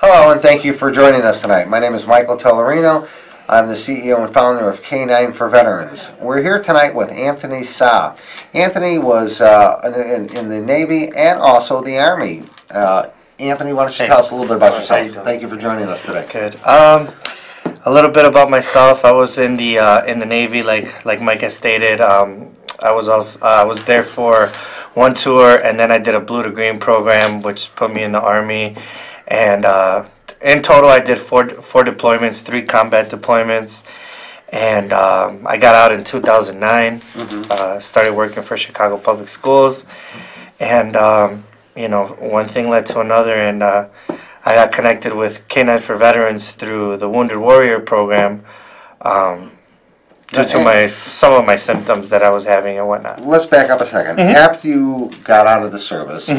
Hello, and thank you for joining us tonight. My name is Michael Tellerino. I'm the CEO and founder of K9 for Veterans. We're here tonight with Anthony Sa. Anthony was in the Navy and also the Army. Anthony, why don't you tell us a little bit about yourself? Thank you for joining us today. Good. A little bit about myself. I was in the Navy, like Mike has stated. I was there for one tour, and then I did a blue to green program, which put me in the Army. And in total, I did four deployments, 3 combat deployments. And I got out in 2009. Started working for Chicago Public Schools, and one thing led to another, and I got connected with K9s for Veterans through the Wounded Warrior program. Due to some of my symptoms that I was having and whatnot. Let's back up a second. After you got out of the service,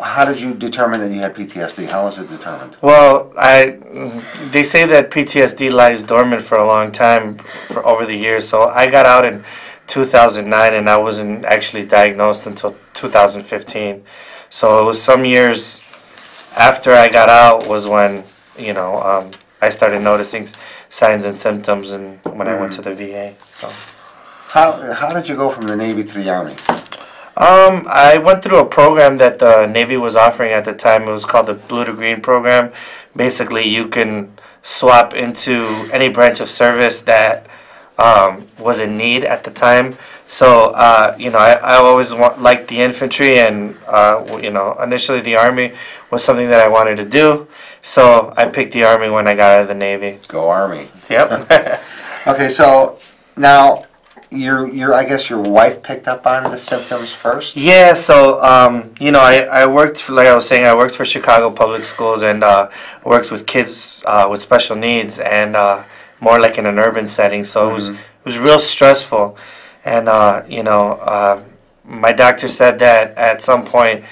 how did you determine that you had PTSD? How was it determined? Well, they say that PTSD lies dormant for a long time, for over the years. So I got out in 2009, and I wasn't actually diagnosed until 2015. So it was some years after I got out was when I started noticing signs and symptoms, and when I went to the VA. So, how did you go from the Navy to the Army? I went through a program that the Navy was offering at the time. It was called the Blue to Green program. Basically, you can swap into any branch of service that was in need at the time. So, I always liked the infantry, and initially the Army was something that I wanted to do. So I picked the Army when I got out of the Navy. Go Army. Yep. Okay, so now I guess your wife picked up on the symptoms first? Yeah, so I worked, like I was saying, I worked for Chicago Public Schools, and worked with kids with special needs, and more like in an urban setting. So it was real stressful, and my doctor said that at some point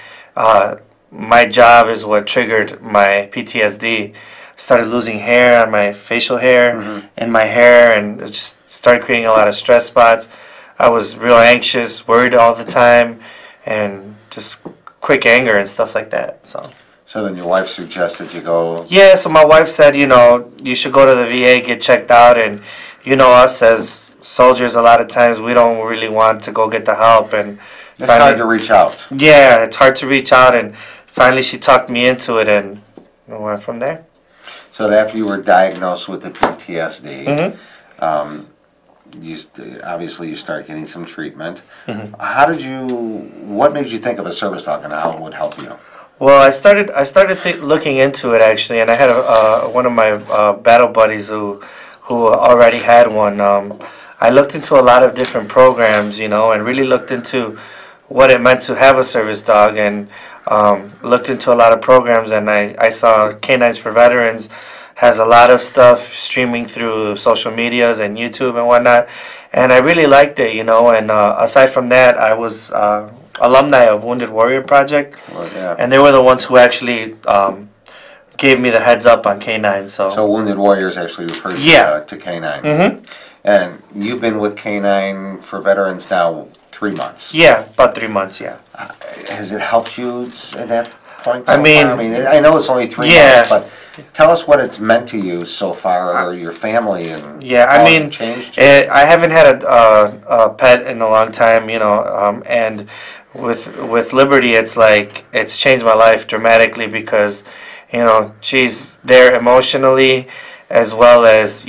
my job is what triggered my PTSD. Started losing hair on my facial hair and my hair, and it just started creating a lot of stress spots. I was real anxious, worried all the time, and just quick anger and stuff like that. So then your wife suggested you go... Yeah, so my wife said, you should go to the VA, get checked out, and us as soldiers, a lot of times we don't really want to go get the help. And it's hard to reach out. Yeah, it's hard to reach out, and finally she talked me into it, and we went from there. So after you were diagnosed with the PTSD, obviously you start getting some treatment. What made you think of a service dog and how it would help you? Well, I started looking into it, actually, and I had one of my battle buddies who already had one. I looked into a lot of different programs, and really looked into what it meant to have a service dog, and looked into a lot of programs, and I saw K9s for Veterans has a lot of stuff streaming through social medias and YouTube and whatnot, and I really liked it, and aside from that, I was alumni of Wounded Warrior Project, and they were the ones who actually gave me the heads up on K9. So Wounded Warriors actually refers to K9. And you've been with K9 for Veterans now 3 months. Yeah, about 3 months, yeah. Has it helped you at that point so far? I mean, I know it's only 3 months, but tell us what it's meant to you so far, or your family, and how it changed. I haven't had a pet in a long time, and with Liberty, it's changed my life dramatically, because, she's there emotionally, as well as,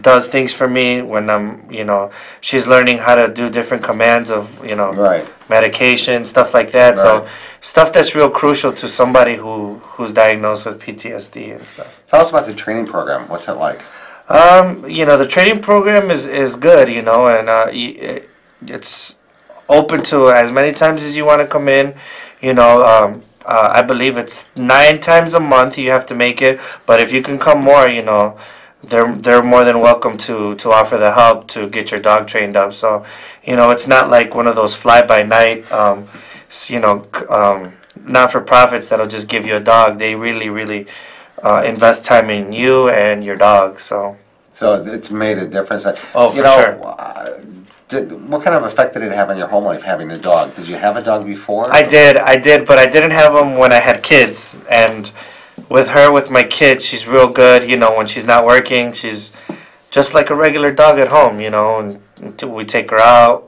does things for me when she's learning how to do different commands of, medication, stuff like that. Right. So stuff that's real crucial to somebody who's diagnosed with PTSD and stuff. Tell us about the training program. What's it like? The training program is good, and it's open to as many times as you want to come in, I believe it's 9 times a month you have to make it, but if you can come more, they're more than welcome to offer the help to get your dog trained up. So, it's not like one of those fly-by-night, not-for-profits that'll just give you a dog. They really, really invest time in you and your dog. So it's made a difference. Oh, for sure. What kind of effect did it have on your home life having a dog? Did you have a dog before? I did, but I didn't have them when I had kids. And with my kids, she's real good. You know, when she's not working, she's just like a regular dog at home. You know, and we take her out.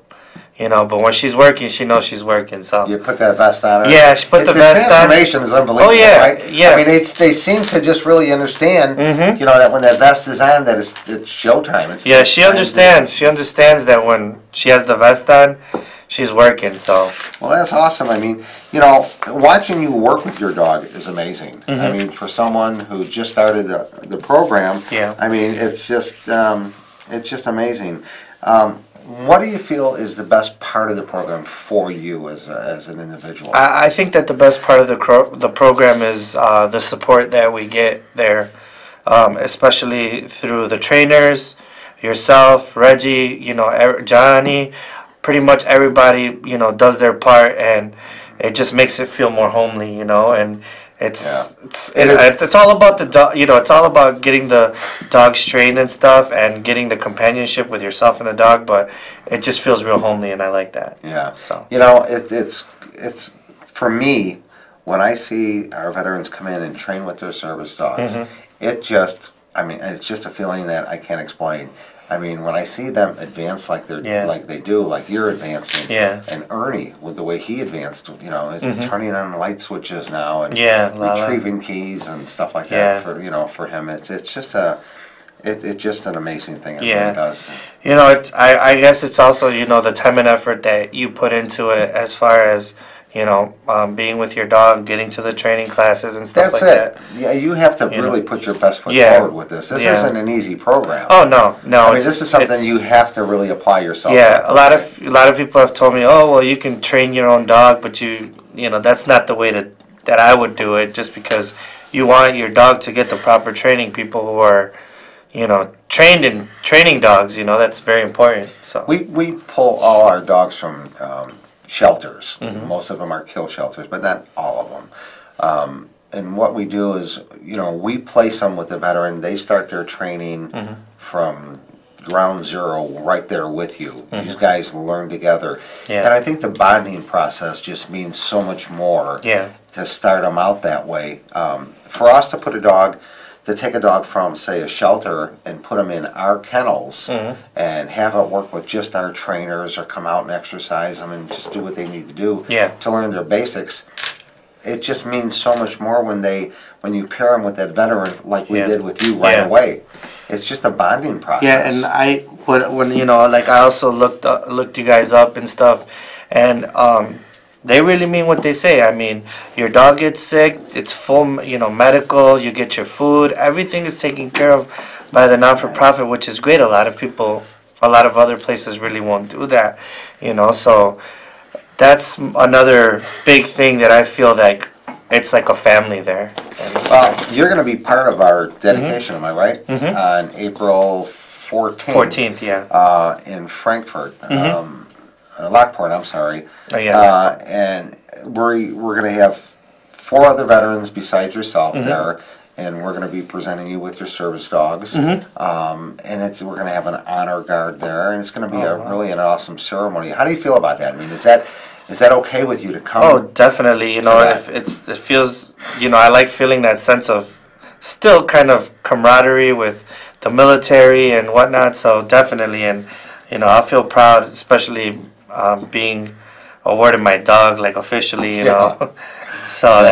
You know, but when she's working, she knows she's working. So you put that vest on her. Yeah, she put the vest on. The transformation is unbelievable. Oh yeah, right? yeah. I mean, they seem to just really understand. You know, that when that vest is on, that it's showtime. Yeah, she understands. She understands that when she has the vest on, she's working. So. Well, that's awesome. I mean, you know, watching you work with your dog is amazing. I mean, for someone who just started the program, yeah. I mean, it's just amazing. What do you feel is the best part of the program for you as an individual? I think that the best part of the program is the support that we get there, especially through the trainers, yourself, Reggie, you know, Johnny. Pretty much everybody, you know, does their part, and it just makes it feel more homely, you know. And it's all about the dog. You know, it's all about getting the dogs trained and stuff, and getting the companionship with yourself and the dog. But it just feels real homely, and I like that. Yeah. So you know, it's for me, when I see our veterans come in and train with their service dogs, it just, I mean, it's just a feeling that I can't explain. I mean, when I see them advance like like they do, like you're advancing, and Ernie, with the way he advanced, you know, is turning on light switches now and retrieving keys and stuff like that. For for him, it's just it's just an amazing thing. It really does. You know, I guess it's also, you know, the time and effort that you put into it, as far as, you know, being with your dog, getting to the training classes and stuff like that. Yeah, you have to really put your best foot forward with this. This isn't an easy program. Oh no. I mean, this is something you have to really apply yourself. Yeah, a lot of people have told me, oh well, you can train your own dog, but you know, that's not the way that I would do it. Just because you want your dog to get the proper training, people who are, you know, trained in training dogs, you know, that's very important. So we pull all our dogs from shelters. Most of them are kill shelters, but not all of them. And what we do is, you know, we place them with the veteran. They start their training from ground zero right there with you. These guys learn together. And I think the bonding process just means so much more to start them out that way. For us to take a dog from, say, a shelter and put them in our kennels and have it work with just our trainers, or come out and exercise them and just do what they need to do to learn their basics, it just means so much more when you pair them with that veteran like we did with you right away. It's just a bonding process. Yeah, and when you know, like, I also looked you guys up and stuff, and they really mean what they say. I mean, your dog gets sick, it's full, you know, medical, you get your food, everything is taken care of by the not-for-profit, which is great. A lot of other places really won't do that, you know, so that's another big thing that I feel like it's like a family there. Well, you're going to be part of our dedication, am I right? On April 14th. In Frankfurt. Lockport, I'm sorry. And we're going to have 4 other veterans besides yourself there, and we're going to be presenting you with your service dogs. And we're going to have an honor guard there, and it's going to be really an awesome ceremony. How do you feel about that? I mean, is that okay with you to come? Oh, definitely. You know, it feels, you know, I like feeling that sense of still kind of camaraderie with the military and whatnot. So definitely, and you know, I feel proud, especially being awarded my dog, like, officially, you know. So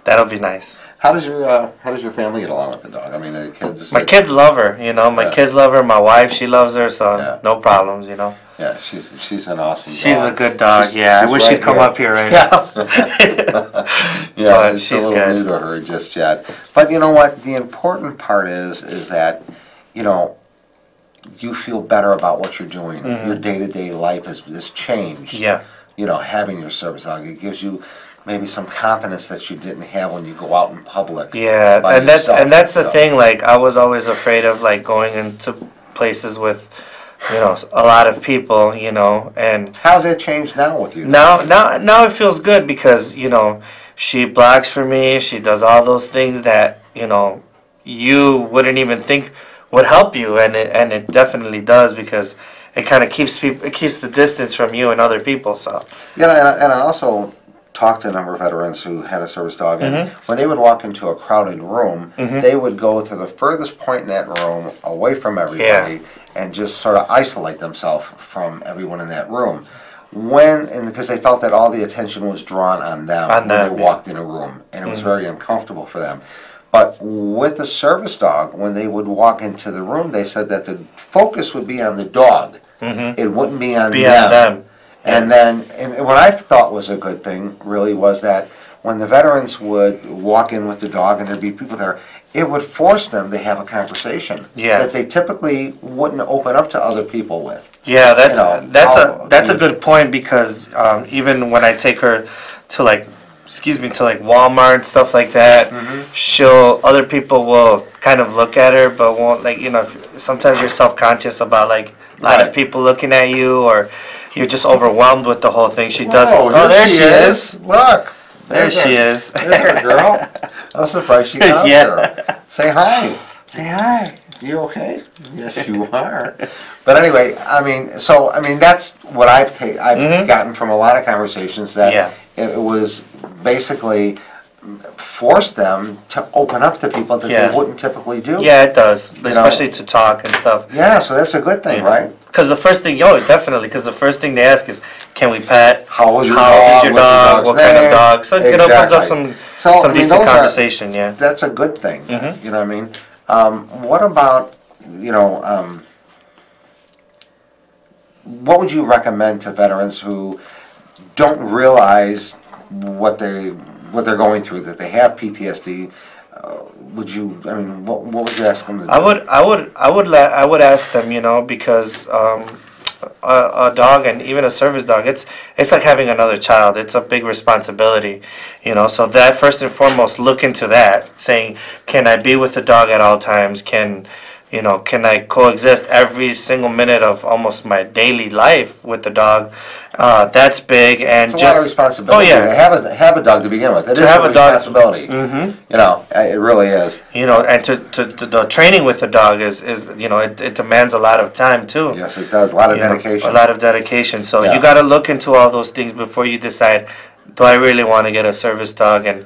that'll be nice. How does your family get along with the dog? I mean, the kids. My kids love her, you know. My kids love her. My wife, she loves her, so no problems, you know. Yeah, she's an awesome dog. She's a good dog. I wish she'd come up here right now. But she's a little new to her just yet. But you know what? The important part is that, you know, you feel better about what you're doing. Your day-to-day life is changed. You know, having your service dog, it gives you maybe some confidence that you didn't have when you go out in public. Yeah, and that's the thing. Like, I was always afraid of, like, going into places with, you know, a lot of people, you know. And how's that changed now with you? Now it feels good, because, you know, she blocks for me. She does all those things that, you know, you wouldn't even think would help you, and it definitely does, because it kind of keeps the distance from you and other people. So Yeah, and I also talked to a number of veterans who had a service dog, and when they would walk into a crowded room, they would go to the furthest point in that room, away from everybody, and just sort of isolate themselves from everyone in that room. Because they felt that all the attention was drawn on them when they walked in a room, and it was very uncomfortable for them. But with the service dog, when they would walk into the room, they said that the focus would be on the dog. It wouldn't be on them. And what I thought was a good thing, really, was that when the veterans would walk in with the dog and there'd be people there, it would force them to have a conversation that they typically wouldn't open up to other people with. Yeah, that's a good point, because even when I take her to like Walmart and stuff like that, other people will kind of look at her, but won't, like, sometimes you're self-conscious about like a lot of people looking at you, or you're just overwhelmed with the whole thing. She does. Oh, there she is. Look. There she is. There's her girl. I'm surprised she got there. Say hi. Say hi. You okay? Yes, you are. But anyway, that's what I've gotten from a lot of conversations, that it was basically forced them to open up to people that they wouldn't typically do. Yeah, it does, especially to talk and stuff. Yeah, so that's a good thing, right? Because the first thing, definitely, because the first thing they ask is, can we pet? How old is your dog? What kind of dog? So it opens up some decent conversation, That's a good thing, you know what I mean? What about, what would you recommend to veterans who don't realize what they're going through, that they have PTSD? What would you ask them to do? I would ask them, because a dog, and even a service dog, it's like having another child. It's a big responsibility, so that first and foremost, look into that, saying, can I be with the dog at all times? Can I coexist every single minute of almost my daily life with the dog? That's big, and it's a lot of responsibility. Oh yeah, to have a dog to begin with. It is a responsibility. It really is. And to the training with the dog is it demands a lot of time too. Yes, it does. A lot of dedication. A lot of dedication. So you got to look into all those things before you decide, do I really want to get a service dog? And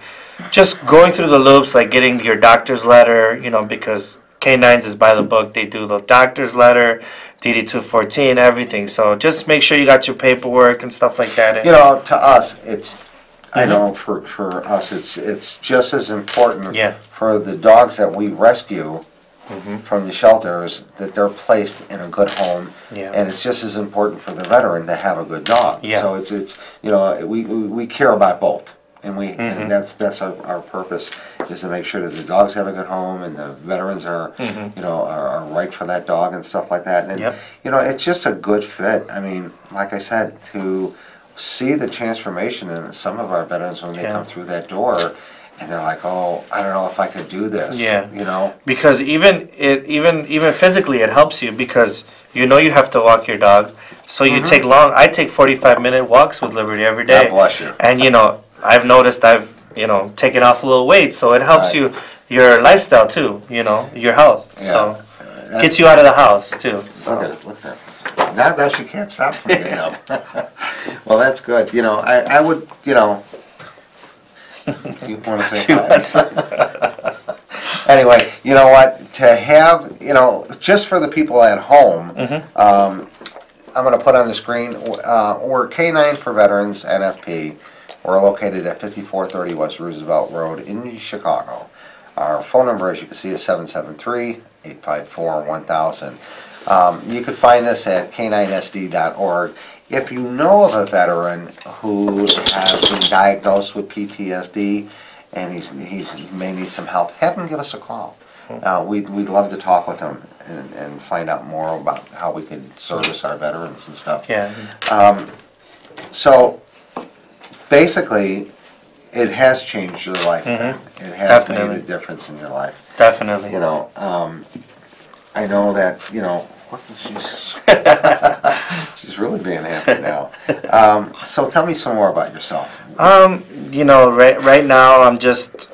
just going through the loops, like getting your doctor's letter, because K9s is by the book. They do the doctor's letter, DD-214, everything. So just make sure you got your paperwork and stuff like that. To us, it's, I know for us, it's just as important for the dogs that we rescue from the shelters, that they're placed in a good home, and it's just as important for the veteran to have a good dog. So it's we care about both. And that's our purpose, is to make sure that the dogs have a good home, and the veterans are are right for that dog and stuff like that. And it's just a good fit. Like I said, to see the transformation in some of our veterans when they come through that door, and they're like, oh, I don't know if I could do this. Because even physically it helps you, because you have to walk your dog, so you I take 45-minute walks with Liberty every day. God bless you. And I've noticed I've taken off a little weight, so it helps your lifestyle too, your health. So gets you out of the house too. So. Look at it. Not that she can't stop from getting up. Well, that's good. I would, you want to say hi? Anyway, you know what? To have, just for the people at home, I'm going to put on the screen, we're K9 for Veterans, NFP. We're located at 5430 West Roosevelt Road in Chicago. Our phone number, as you can see, is 773-854-1000. You can find us at K9sd.org. If you know of a veteran who has been diagnosed with PTSD and he may need some help, have him give us a call. We'd love to talk with him and find out more about how we can service our veterans and stuff. So basically, it has changed your life. It has made a difference in your life. Definitely. I know that, she's really being happy now. So tell me some more about yourself. Right now I'm just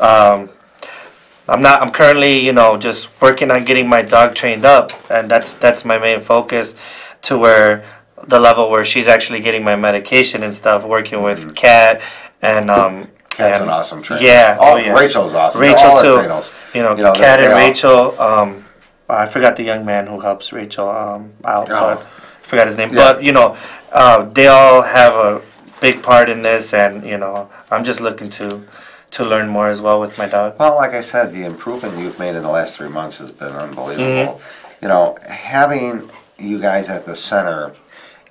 I'm currently, just working on getting my dog trained up, and that's my main focus, to where the level where she's actually getting my medication and stuff, working with Kat and Kat's and an awesome trainer. yeah, All, oh yeah, Rachel's awesome. Rachel all too. Trainers. Kat and all- Rachel. I forgot the young man who helps Rachel out, but I forgot his name. Yeah. But they all have a big part in this, and I'm just looking to learn more as well with my dog. Well, like I said, the improvement you've made in the last 3 months has been unbelievable. Having you guys at the center,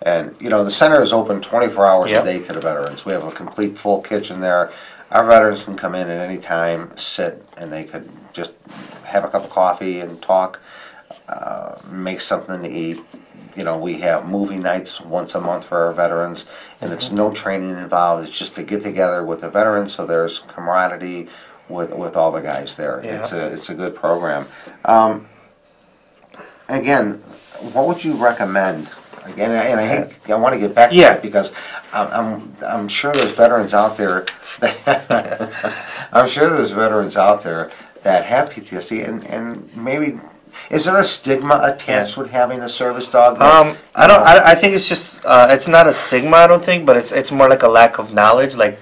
and the center is open 24 hours Yep. a day to the veterans. We have a complete full kitchen there. Our veterans can come in at any time, sit, and they could just have a cup of coffee and talk, make something to eat. We have movie nights once a month for our veterans, and it's no training involved. It's just to get together with the veterans, so there's camaraderie with all the guys there. Yeah. It's a good program. Again, what would you recommend? Again, and I want to get back to Yeah. that because I'm sure there's veterans out there. I'm sure there's veterans out there that have PTSD, and maybe. Is there a stigma attached with having a service dog? I think it's just it's not a stigma, I don't think, but it's more like a lack of knowledge. Like,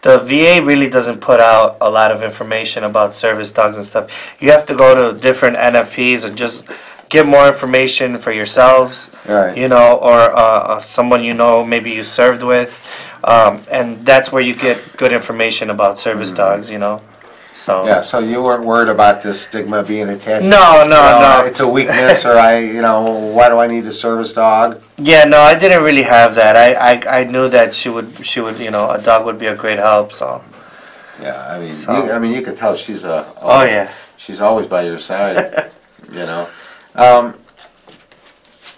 the VA really doesn't put out a lot of information about service dogs and stuff. You have to go to different NFPs and just get more information for yourselves, Right. Or someone maybe you served with, and that's where you get good information about service dogs, So Yeah, so you weren't worried about this stigma being attached? No. It's a weakness, or why do I need a service dog? Yeah, no, I didn't really have that. I knew that she would, a dog would be a great help. So Yeah, I mean, So- you could tell she's oh yeah, she's always by your side.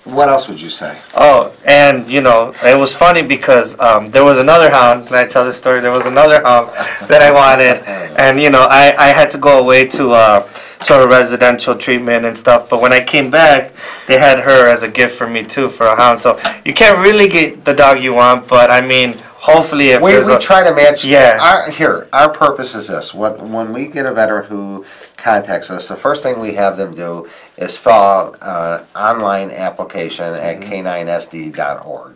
What else would you say? oh, and it was funny because there was another hound. Can I tell this story? There was another hound that I wanted, and I had to go away to a residential treatment and stuff. But when I came back, they had her as a gift for me too, for a hound. So you can't really get the dog you want, but I mean, hopefully if We there's a try to match. Yeah. Our purpose is this. When we get a veteran who contacts us, the first thing we have them do is fill out an online application at K9sd.org.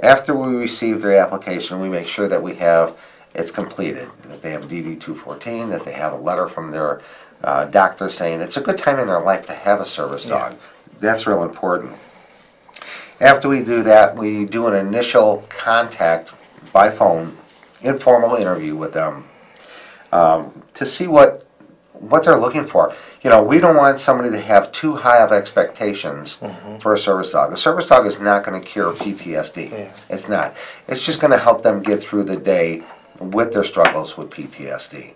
After we receive their application, we make sure that it's completed, that they have DD-214, that they have a letter from their doctor saying it's a good time in their life to have a service dog. That's real important. After we do that, we do an initial contact by phone, informal interview with them to see what they're looking for. We don't want somebody to have too high of expectations for a service dog. A service dog is not going to cure PTSD. Yeah. It's not. It's just going to help them get through the day with their struggles with PTSD.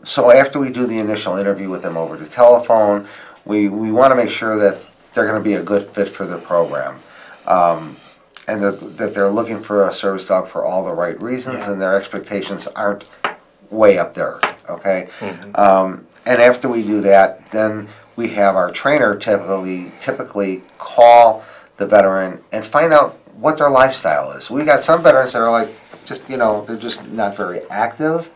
So after we do the initial interview with them over the telephone, we want to make sure that they're going to be a good fit for the program. And that they're looking for a service dog for all the right reasons, and their expectations aren't way up there, okay? And after we do that, then we have our trainer typically call the veteran and find out what their lifestyle is. We got some veterans that are like, they're just not very active.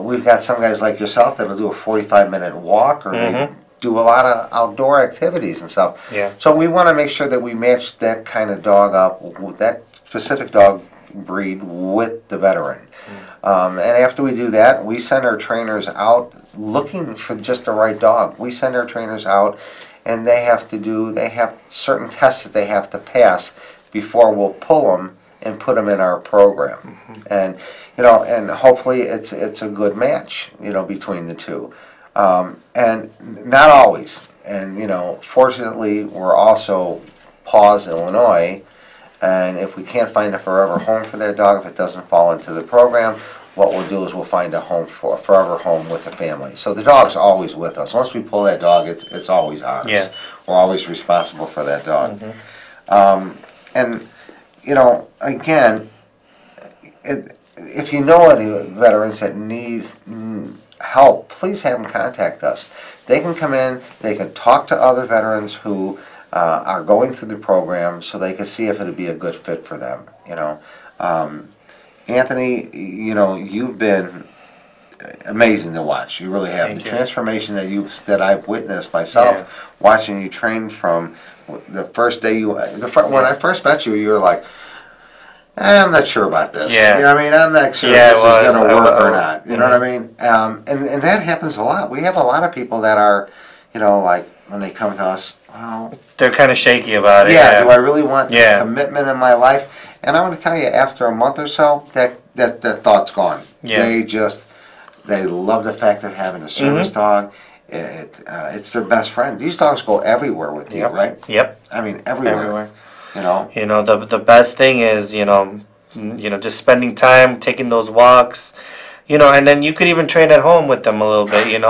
We've got some guys like yourself that'll do a 45-minute walk, or they do a lot of outdoor activities and stuff. Yeah. So we want to make sure that we match that kind of dog up with that specific dog breed with the veteran. And after we do that, we send our trainers out looking for just the right dog. We send our trainers out, and they have certain tests that they have to pass before we'll pull them and put them in our program. And and hopefully it's a good match, between the two. And not always. And fortunately, we're also Paws, Illinois. And if we can't find a forever home for that dog, if it doesn't fall into the program, what we'll do is we'll find a forever home with the family. So the dog's always with us. Once we pull that dog, it's always ours. Yeah. We're always responsible for that dog. And again, if you know any veterans that need help, please have them contact us. They can come in, they can talk to other veterans who are going through the program, so they can see if it would be a good fit for them. Anthony, you've been amazing to watch. You really have Thank the you. transformation that I've witnessed myself watching you train from the first day when I first met you. You were like, I'm not sure about this. Yeah. You know what I mean? I'm not sure if this is going to work or not. You know what I mean? And that happens a lot. We have a lot of people that are, like when they come to us, well, they're kind of shaky about it. yeah, do I really want this Yeah. commitment in my life? And I want to tell you, after a month or so, that thought's gone. Yeah. They love the fact of having a service dog. It's their best friend. These dogs go everywhere with you, right? Yep. I mean, everywhere. You know. You know, the best thing is, just spending time, taking those walks, and then you could even train at home with them a little bit,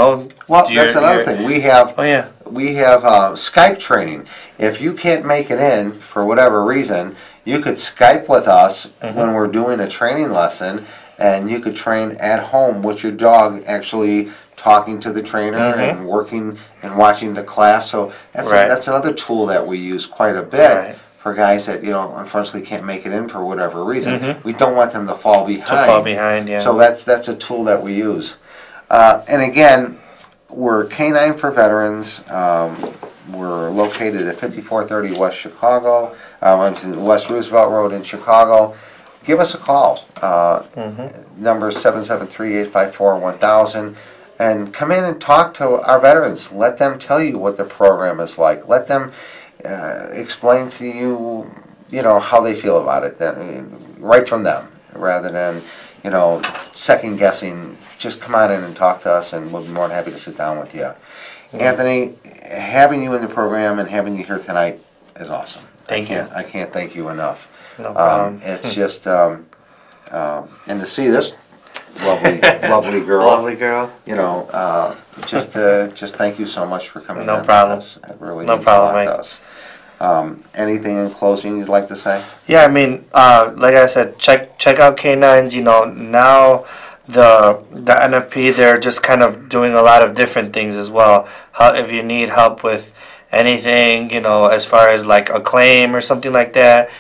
Well, that's another thing. We have Oh, we have Skype training. If you can't make it in for whatever reason, you could Skype with us when we're doing a training lesson, and you could train at home with your dog actually talking to the trainer and working and watching the class. So that's another tool that we use quite a bit for guys that unfortunately can't make it in for whatever reason. We don't want them to fall behind. Yeah. So that's a tool that we use. And again, we're K9 for Veterans. We're located at 5430 West Chicago, West Roosevelt Road in Chicago. Give us a call. Number is 773-854-1000. And come in and talk to our veterans. Let them tell you what the program is like. Let them explain to you, how they feel about it, right from them, rather than, second guessing. Just come on in and talk to us, and we'll be more than happy to sit down with you. Anthony, having you in the program and having you here tonight is awesome. Thank you. I can't thank you enough. No problem. It's just, and to see this lovely girl. Lovely girl. Just thank you so much for coming. No problem. It really No means problem, a lot Mike. to us. Anything in closing you'd like to say? Yeah, I mean, like I said, check out K9s. Now the NFP, they're just kind of doing a lot of different things as well. If you need help with anything, as far as like a claim or something like that,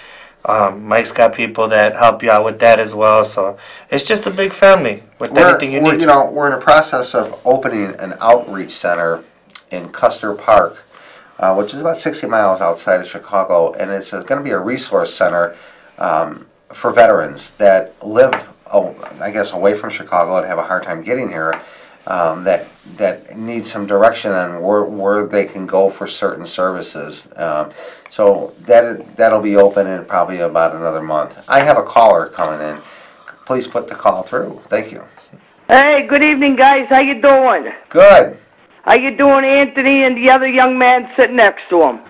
Mike's got people that help you out with that as well. So it's just a big family with anything you need. We're in the process of opening an outreach center in Custer Park, which is about 60 miles outside of Chicago, and it's going to be a resource center for veterans that live, I guess, away from Chicago and have a hard time getting here, that need some direction on where they can go for certain services. So that'll be open in probably about another month. I have a caller coming in. Please put the call through. Thank you. Hey, good evening, guys. How you doing? Good. How you doing, Anthony, and the other young man sitting next to him?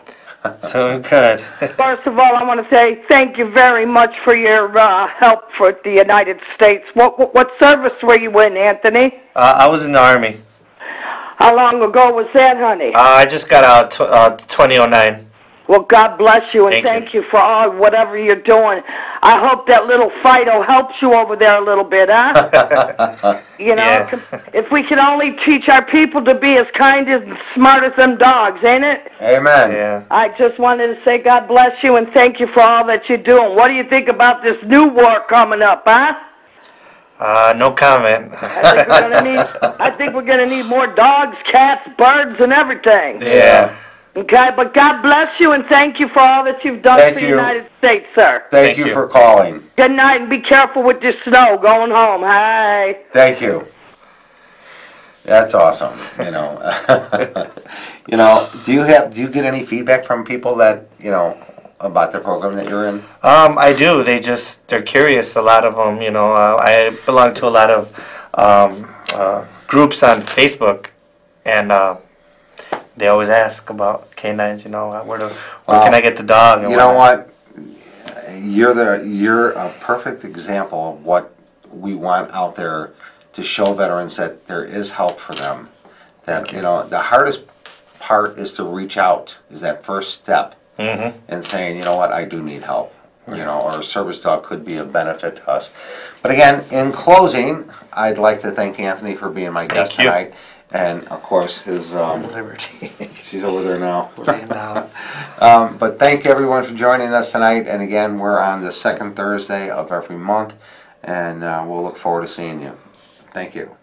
Doing good. First of all, I want to say thank you very much for your help for the United States. What service were you in, Anthony? I was in the Army. How long ago was that, honey? I just got out 2009. Well, God bless you, and Thank you for whatever you're doing. I hope that little Fido helps you over there a little bit, huh? Yeah. If we can only teach our people to be as kind and smart as them dogs, ain't it? Amen. Yeah. I just wanted to say God bless you and thank you for all that you're doing. What do you think about this new war coming up, huh? No comment. I think we're gonna need more dogs, cats, birds, and everything. Yeah. Okay, but God bless you and thank you for all that you've done Thank for the you. United States, sir. Thank you for calling. Good night and be careful with this snow going home. Hi. Thank you. That's awesome. Do you get any feedback from people that about the program that you're in? I do. They're curious. A lot of them. I belong to a lot of groups on Facebook, and they always ask about K9s. Where can I get the dog? And You know what? You're a perfect example of what we want out there to show veterans that there is help for them. That the hardest part is to reach out. Is that first step, and saying, you know what, I do need help. Or a service dog could be a benefit to us. But again, in closing, I'd like to thank Anthony for being my guest tonight. And of course, his Liberty. she's over there now. Laying down. But thank everyone for joining us tonight. And again, we're on the second Thursday of every month, and we'll look forward to seeing you. Thank you.